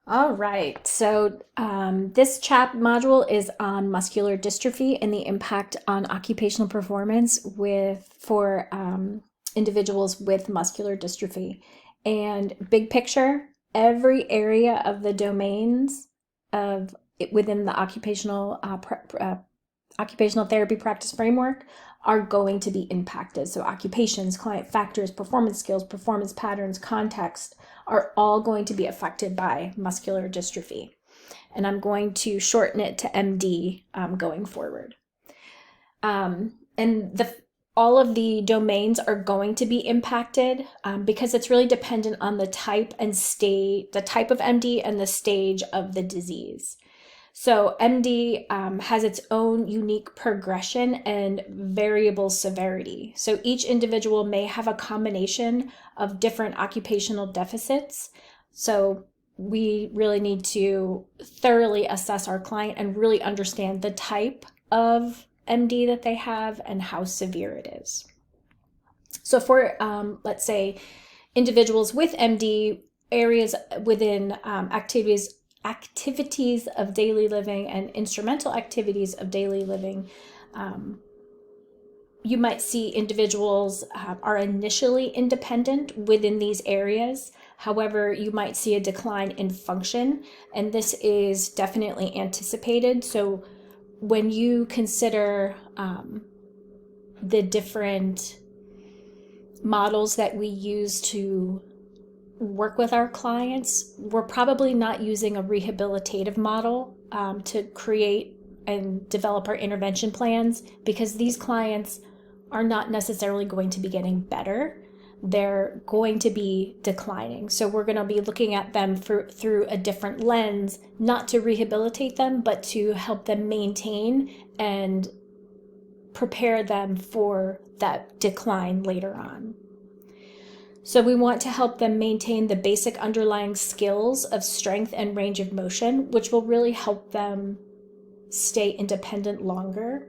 All right. So this chat module is on muscular dystrophy and the impact on occupational performance for individuals with muscular dystrophy. And big picture, every area of the domains of within the occupational therapy practice framework are going to be impacted. So occupations, client factors, performance skills, performance patterns, context are all going to be affected by muscular dystrophy. And I'm going to shorten it to MD going forward. And all of the domains are going to be impacted because it's really dependent on the type the type of MD and the stage of the disease. So MD has its own unique progression and variable severity. So each individual may have a combination of different occupational deficits. So we really need to thoroughly assess our client and really understand the type of MD that they have and how severe it is. So for, let's say, individuals with MD, areas within activities of daily living and instrumental activities of daily living, you might see individuals are initially independent within these areas. However, you might see a decline in function, and this is definitely anticipated. So when you consider the different models that we use to work with our clients, we're probably not using a rehabilitative model to create and develop our intervention plans, because these clients are not necessarily going to be getting better. They're going to be declining. So we're going to be looking at them through a different lens, not to rehabilitate them, but to help them maintain and prepare them for that decline later on. So we want to help them maintain the basic underlying skills of strength and range of motion, which will really help them stay independent longer.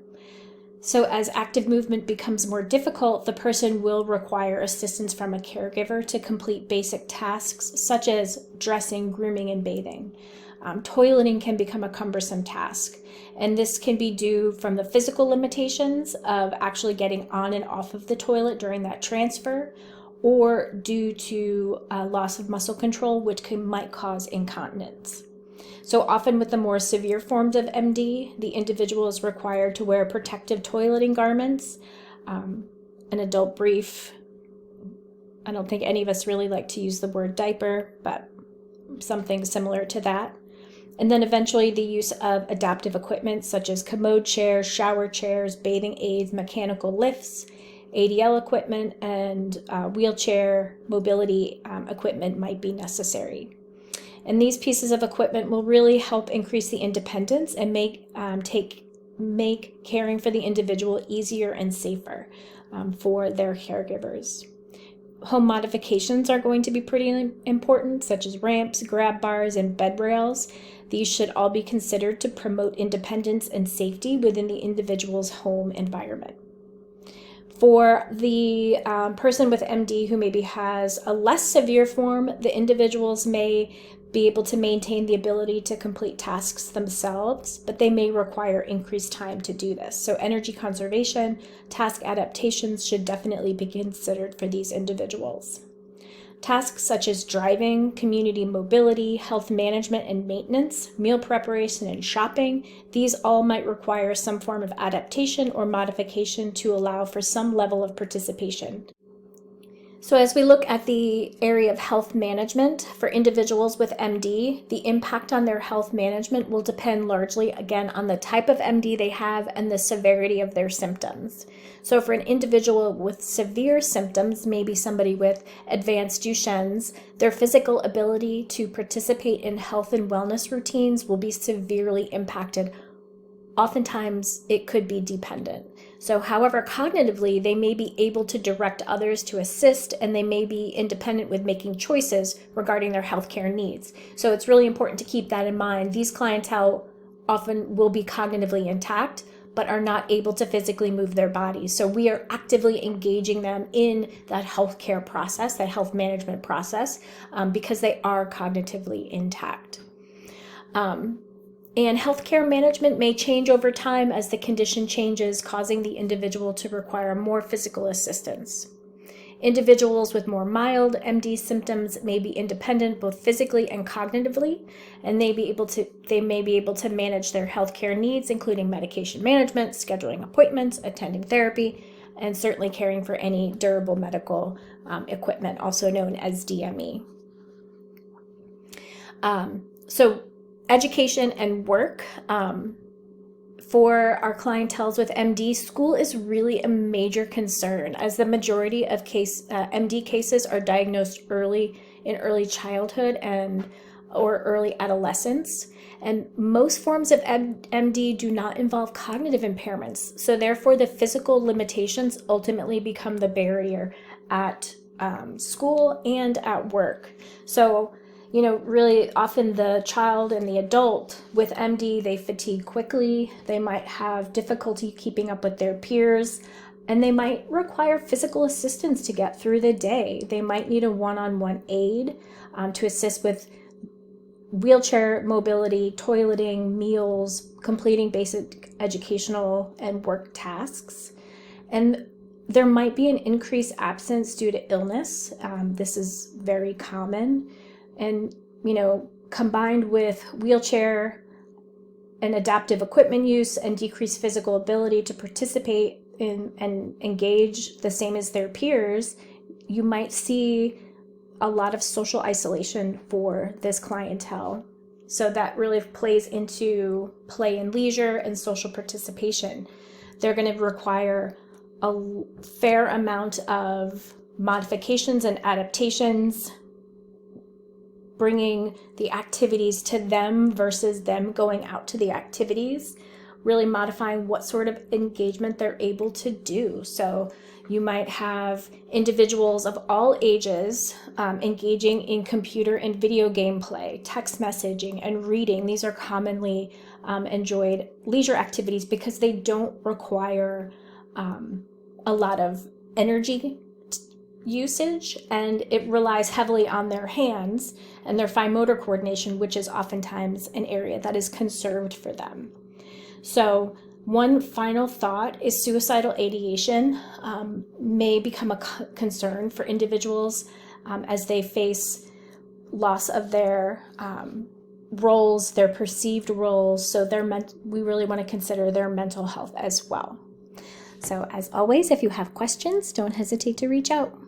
So as active movement becomes more difficult, the person will require assistance from a caregiver to complete basic tasks such as dressing, grooming, and bathing. Toileting can become a cumbersome task, and this can be due from the physical limitations of actually getting on and off of the toilet during that transfer, or due to loss of muscle control, which might cause incontinence. So often with the more severe forms of MD, the individual is required to wear protective toileting garments, an adult brief. I don't think any of us really like to use the word diaper, but something similar to that. And then eventually the use of adaptive equipment such as commode chairs, shower chairs, bathing aids, mechanical lifts, ADL equipment, and wheelchair mobility equipment might be necessary. And these pieces of equipment will really help increase the independence and make caring for the individual easier and safer for their caregivers. Home modifications are going to be pretty important, such as ramps, grab bars, and bed rails. These should all be considered to promote independence and safety within the individual's home environment. For the person with MD who maybe has a less severe form, the individuals may be able to maintain the ability to complete tasks themselves, but they may require increased time to do this. So energy conservation, task adaptations should definitely be considered for these individuals. Tasks such as driving, community mobility, health management and maintenance, meal preparation and shopping, these all might require some form of adaptation or modification to allow for some level of participation. So as we look at the area of health management for individuals with MD, the impact on their health management will depend largely, again, on the type of MD they have and the severity of their symptoms. So for an individual with severe symptoms, maybe somebody with advanced Duchenne's, their physical ability to participate in health and wellness routines will be severely impacted. Oftentimes, it could be dependent. So, however, cognitively, they may be able to direct others to assist, and they may be independent with making choices regarding their healthcare needs. So it's really important to keep that in mind. These clientele often will be cognitively intact, but are not able to physically move their bodies. So we are actively engaging them in that healthcare process, that health management process, because they are cognitively intact. And healthcare management may change over time as the condition changes, causing the individual to require more physical assistance. Individuals with more mild MD symptoms may be independent both physically and cognitively, and they may be able to manage their healthcare needs, including medication management, scheduling appointments, attending therapy, and certainly caring for any durable medical equipment, also known as DME. So education and work. For our clientele with MD, school is really a major concern, as the majority of MD cases are diagnosed in early childhood or early adolescence. And most forms of MD do not involve cognitive impairments. So therefore, the physical limitations ultimately become the barrier at school and at work. So really often the child and the adult with MD, they fatigue quickly, they might have difficulty keeping up with their peers, and they might require physical assistance to get through the day. They might need a one-on-one aid to assist with wheelchair mobility, toileting, meals, completing basic educational and work tasks. And there might be an increased absence due to illness. This is very common. And, combined with wheelchair and adaptive equipment use and decreased physical ability to participate in and engage the same as their peers, you might see a lot of social isolation for this clientele. So that really plays into play and leisure and social participation. They're going to require a fair amount of modifications and adaptations, bringing the activities to them versus them going out to the activities, really modifying what sort of engagement they're able to do. So you might have individuals of all ages engaging in computer and video game play, text messaging, and reading. These are commonly enjoyed leisure activities because they don't require a lot of energy usage, and it relies heavily on their hands and their fine motor coordination, which is oftentimes an area that is conserved for them. So one final thought is suicidal ideation may become a concern for individuals as they face loss of their roles, their perceived roles. So we really want to consider their mental health as well. So as always, if you have questions, don't hesitate to reach out.